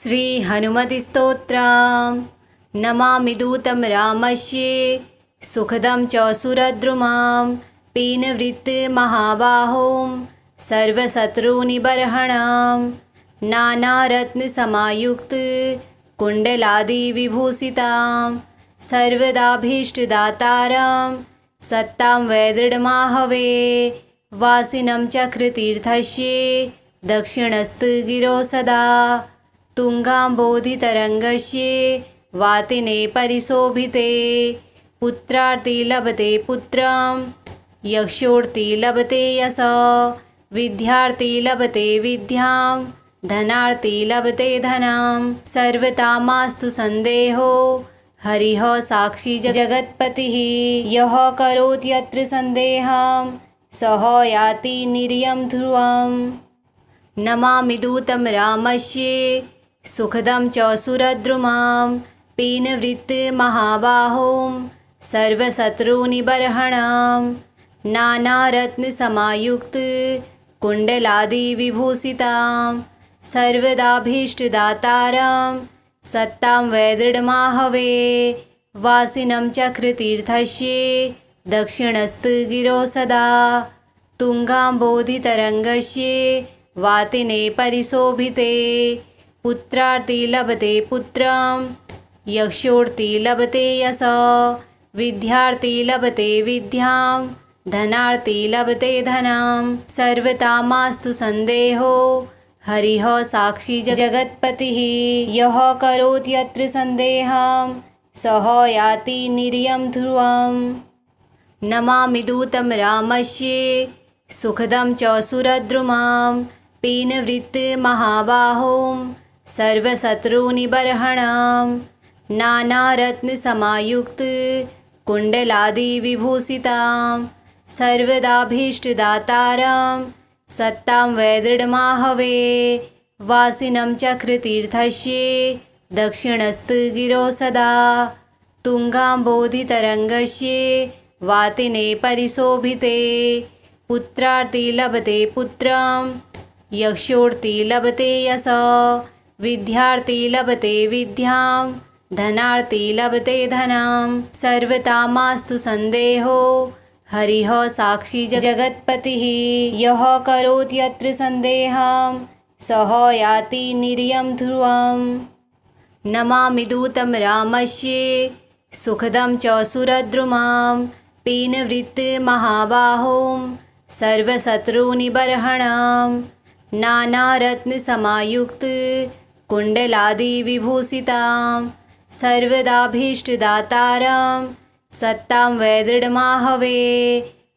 श्री हनुमतिस्तोत्रम् नमामि दूतं रामस्य सुखदं च सुरद्रुमां पीनवृत्तमहाबाहों सर्वशत्रुनिबर्हणां नानारत्नसमायुक्तकुण्डलादिविभूषितां सर्वदाभीष्टदातारां सत्तां वैदृढमाहवे वासिनं चक्रतीर्थस्य दक्षिणस्तगिरो सदा तुङ्गाम्बोधितरङ्गस्य वातिने परिशोभिते पुत्रार्ति लभते पुत्रं यक्षोर्ति लभते यश विद्यार्थी लभते विद्यां धनार्ति लभते धनं सर्वथा मास्तु संदेहो हरिः साक्षी जगत्पतिः यः करोति यत्र सन्देहं सः याति निर्यं ध्रुवम् नमामि दूतं रामस्य सुखदं च सुरद्रुमां पीनवृत्तमहाबाहों सर्वशत्रुनिबर्हणां नानारत्नसमायुक्तकुण्डलादिविभूषितां सर्वदाभीष्टदातारां सत्तां वैदृढमाहवे वासिनं चक्रतीर्थस्य दक्षिणस्तगिरो सदा तुङ्गाम्बोधितरङ्गस्य वातिने परिशोभिते पुत्रार्ति लभते पुत्रं यक्षोर्ति लभते यश विद्यार्थी लभते विद्यां धनार्ति लभते धनं सर्वथा मास्तु संदेहो हरिः साक्षी जगत्पतिः यः करोति यत्र सन्देहं सः याति निर्यं ध्रुवम् नमामि दूतं रामस्य सुखदं च सुरद्रुमां पीनवृत्तमहाबाहों सर्वशत्रुनिबर्हणां नानारत्नसमायुक्तकुण्डलादिविभूषितां सर्वदाभीष्टदातारां सत्तां वैदृढमाहवे वासिनं चक्रतीर्थस्य दक्षिणस्तगिरो सदा तुङ्गाम्बोधितरङ्गस्य वातिने परिशोभिते पुत्रार्ति लभते पुत्रं यक्षोर्ति लभते यश विद्यार्थी लभते विद्यां धनार्ति लभते धनं सर्वथा मास्तु संदेहो हरिः साक्षी जगत्पतिः यः करोति यत्र सन्देहं सः याति निर्यं ध्रुवम् नमामि दूतं रामस्य सुखदं च सुरद्रुमां पीनवृत्तमहाबाहों सर्वशत्रुनिबर्हणां नानारत्नसमायुक्तकुण्डलादिविभूषितां सर्वदाभीष्टदातारां सत्तां वैदृढमाहवे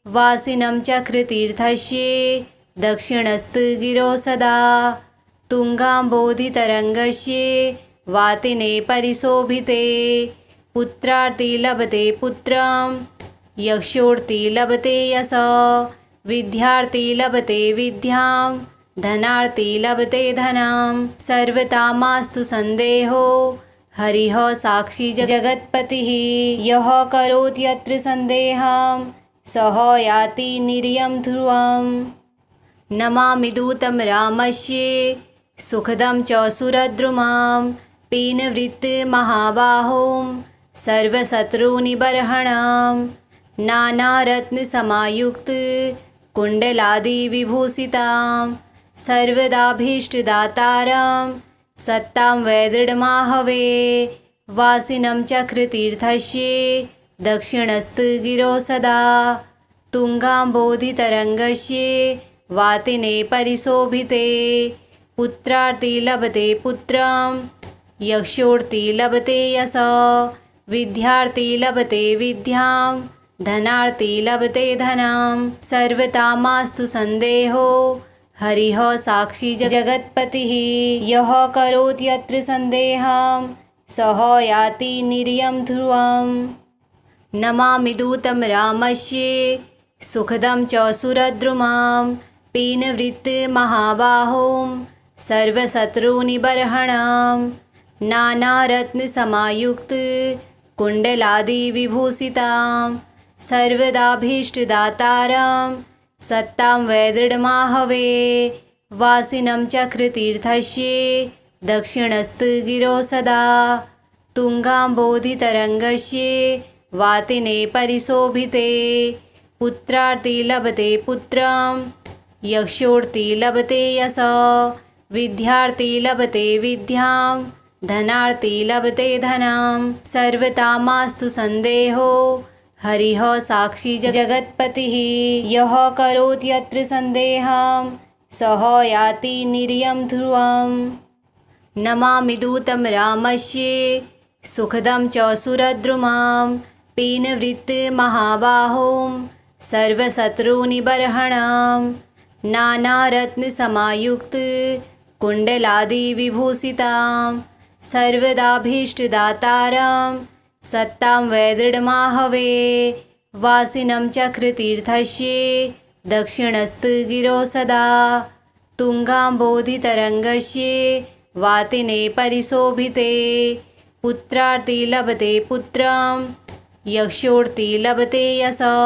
वासिनं चक्रतीर्थस्य दक्षिणस्तगिरो सदा तुङ्गाम्बोधितरङ्गस्य वातिने परिशोभिते पुत्रार्ति लभते पुत्रं यक्षोर्ति लभते यश विद्यार्थी लभते विद्यां धनार्ति लभते धनं सर्वथा मास्तु संदेहो हरिः साक्षी जगत्पतिः यः करोति यत्र सन्देहं सः याति निर्यं ध्रुवम् नमामि दूतं रामस्य सुखदं च सुरद्रुमां पीनवृत्तमहाबाहों सर्वशत्रुनिबर्हणां नानारत्नसमायुक्तकुण्डलादिविभूषितां सर्वदाभीष्टदातारां सत्तां वैदृढमाहवे वासिनं चक्रतीर्थस्य दक्षिणस्तगिरो सदा तुङ्गाम्बोधितरङ्गस्य वातिने परिशोभिते पुत्रार्ति लभते पुत्रं यक्षोर्ति लभते यश विद्यार्थी लभते विद्यां धनार्ति लभते धनं सर्वथा मास्तु संदेहो हरिः साक्षी जगत्पतिः यः करोति यत्र सन्देहं सः याति निर्यं ध्रुवम् नमामि दूतं रामस्य सुखदं च सुरद्रुमां पीनवृत्तमहाबाहों सर्वशत्रुनिबर्हणां नानारत्नसमायुक्तकुण्डलादिविभूषितां सर्वदाभीष्टदातारां सत्तां वैदृढमाहवे वासिनं चक्रतीर्थस्य दक्षिणस्तु गिरो सदा तुङ्गाम्बोधितरङ्गस्य वातिने परिशोभिते पुत्रार्ति लभते पुत्रं यक्षोर्ति लभते यशः विद्यार्थी लभते विद्यां धनार्थी लभते धनं सर्वतामास्तु सन्देहो हरिः साक्षी जगत्पतिः यः करोति यत्र सन्देहं सः याति निर्यं ध्रुवम् नमामि दूतं रामस्य सुखदं च सुरद्रुमां पीनवृत्तमहाबाहुं सर्वशत्रुनिबर्हणं नानारत्नसमायुक्तकुण्डलादिविभूषितां सर्वदाभीष्टदातारं सत्तां वैदृढमाहवे वासिनं चक्रतीर्थस्य दक्षिणस्तु गिरो सदा तुङ्गाम्बोधितरङ्गस्य वातिने परिशोभिते पुत्रार्ति लभते पुत्रं यक्षोर्ति लभते यशः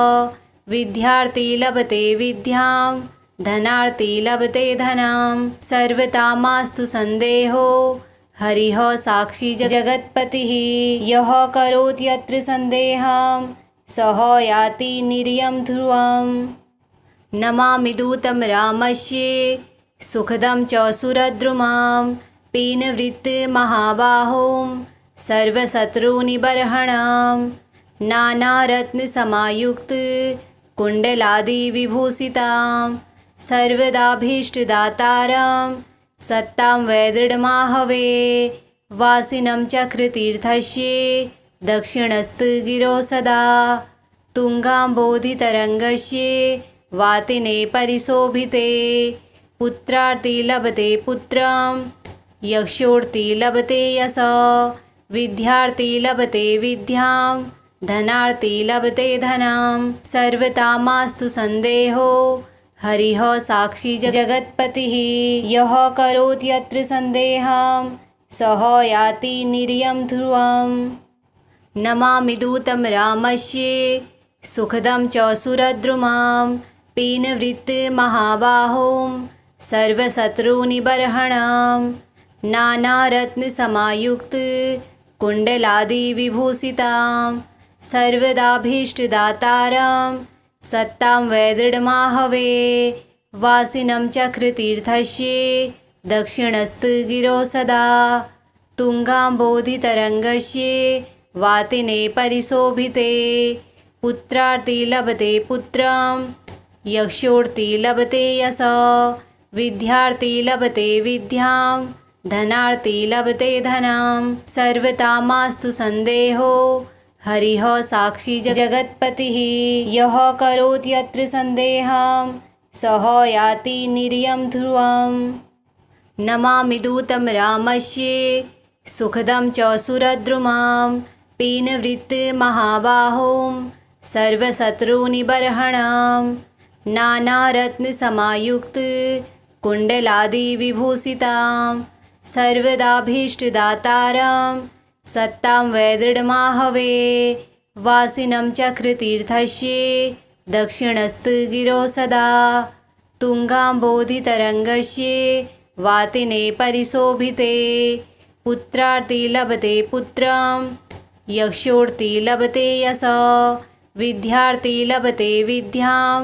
विद्यार्थी लभते विद्यां धनार्थी लभते धनं सर्वतामास्तु सन्देहो हरिः साक्षी जगत्पतिः यः करोति यत्र सन्देहं सः याति निर्यं ध्रुवम् नमामि दूतं रामस्य सुखदं च सुरद्रुमां पीनवृत्तमहाबाहुं सर्वशत्रुनिबर्हणं नानारत्नसमायुक्तकुण्डलादिविभूषितां सर्वदाभीष्टदातारं सत्तां वैदृढमाहवे वासिनं चक्रतीर्थस्य दक्षिणस्तु गिरो सदा तुङ्गाम्बोधितरङ्गस्य वातिने परिशोभिते पुत्रार्ति लभते पुत्रं यक्षोर्ति लभते यशः विद्यार्थी लभते विद्यां धनार्थी लभते धनं सर्वतामास्तु सन्देहो हरिः साक्षी जगत्पतिः यः करोति यत्र सन्देहं सः याति निर्यं ध्रुवम् नमामि दूतं रामस्य सुखदं च सुरद्रुमां पीनवृत्तमहाबाहुं सर्वशत्रुनिबर्हणं नानारत्नसमायुक्तकुण्डलादिविभूषितां सर्वदाभीष्टदातारं सत्तां वैदृढमाहवे वासिनं चक्रतीर्थस्य दक्षिणस्तु गिरो सदा तुङ्गाम्बोधितरङ्गस्य वातिने परिशोभिते पुत्रार्ति लभते पुत्रं यक्षोर्ति लभते यशः विद्यार्थी लभते विद्यां धनार्थी लभते धनं सर्वतामास्तु सन्देहो हरिः साक्षी जगत्पतिः यः करोति यत्र सन्देहं सः याति निर्यं ध्रुवम् नमामि दूतं रामस्य सुखदं च सुरद्रुमां पीनवृत्तमहाबाहुं सर्वशत्रुनिबर्हणं नानारत्नसमायुक्तकुण्डलादिविभूषितां सर्वदाभीष्टदातारं सत्तां वैदृढमाहवे वासिनं चक्रतीर्थस्य दक्षिणस्तु गिरो सदा तुङ्गाम्बोधितरङ्गस्य वातिने परिशोभिते पुत्रार्ति लभते पुत्रं यक्षोर्ति लभते यशः विद्यार्थी लभते विद्यां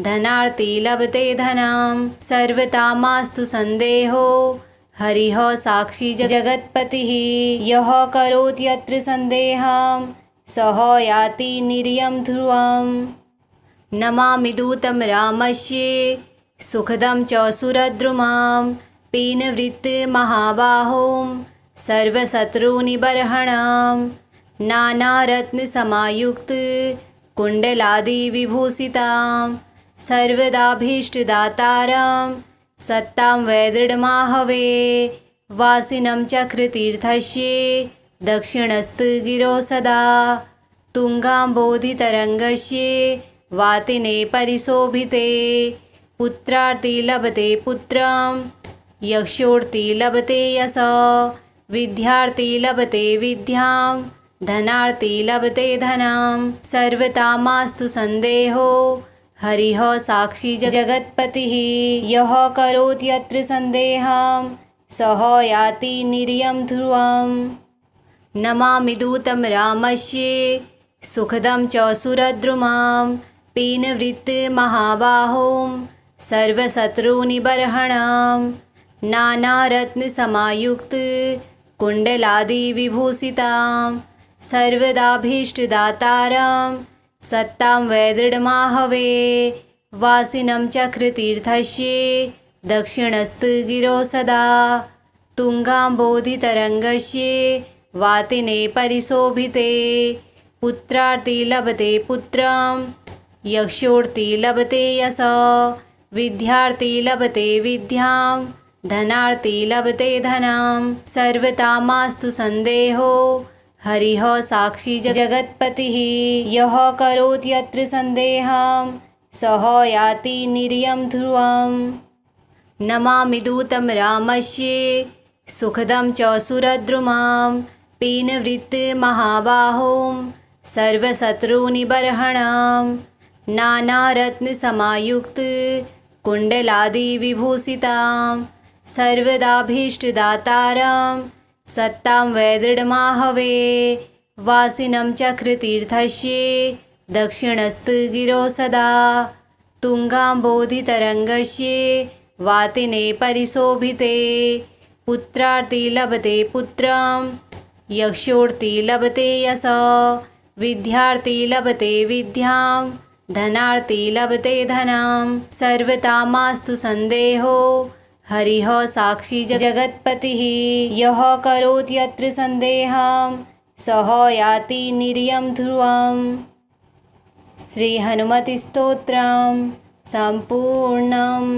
धनार्थी लभते धनं सर्वतामास्तु सन्देहो हरिः साक्षी जगत्पतिः यः करोति यत्र सन्देहं सः याति निर्यं ध्रुवम् नमामि दूतं रामस्य सुखदं च सुरद्रुमां पीनवृत्तमहाबाहुं सर्वशत्रुनिबर्हणं नानारत्नसमायुक्तकुण्डलादिविभूषितां सर्वदाभीष्टदातारं सत्तां वैदृढमाहवे वासिनं चक्रतीर्थस्य दक्षिणस्तु गिरो सदा तुङ्गाम्बोधितरङ्गस्य वातिने परिशोभिते पुत्रार्ति लभते पुत्रं यक्षोर्ति लभते यशः विद्यार्थी लभते विद्यां धनार्थी लभते धनं सर्वतामास्तु सन्देहो हरिः साक्षी जगत्पतिः यः करोति यत्र सन्देहं सः याति निर्यं ध्रुवम्। नमामि दूतं रामस्य सुखदं च सुरद्रुमां पीनवृत्तमहाबाहों सर्वशत्रुनिबर्हणां नानारत्नसमायुक्तकुण्डलादिविभूषितां सर्वदाभीष्टदातारां सत्तां वैदृढमाहवे वासिनं चक्रतीर्थस्य दक्षिणस्थगिरौ सदा तुङ्गाम्बोधितरङ्गस्य वातिने परिशोभिते पुत्रार्ति लभते पुत्रं यक्षोर्ति लभते यशः विद्यार्थी लभते विद्यां धनार्थी लभते धनं सर्वथा मास्तु सन्देहो हरिः साक्षी जगत्पतिः यः करोति यत्र सन्देहं सः याति निर्यं ध्रुवम्। नमामि दूतं रामस्य सुखदं च सुरद्रुमां पीनवृत्तमहाबाहों सर्वशत्रुनिबर्हणां नानारत्नसमायुक्तकुण्डलादिविभूषितां सर्वदाभीष्टदातारां सत्तां वैदृढमाहवे वासिनं चक्रतीर्थस्य दक्षिणस्थगिरौ सदा तुङ्गाम्बोधितरङ्गस्य वातिने परिशोभिते पुत्रार्ति लभते पुत्रं यक्षोर्ति लभते यशः विद्यार्थी लभते विद्यां धनार्थी लभते धनं सर्वथा मास्तु सन्देहो हरिः साक्षी जगत्पतिः यः करोति यत्र सन्देहं सः याति निर्यं ध्रुवम्। श्रीहनुमतिस्तोत्रं सम्पूर्णम्।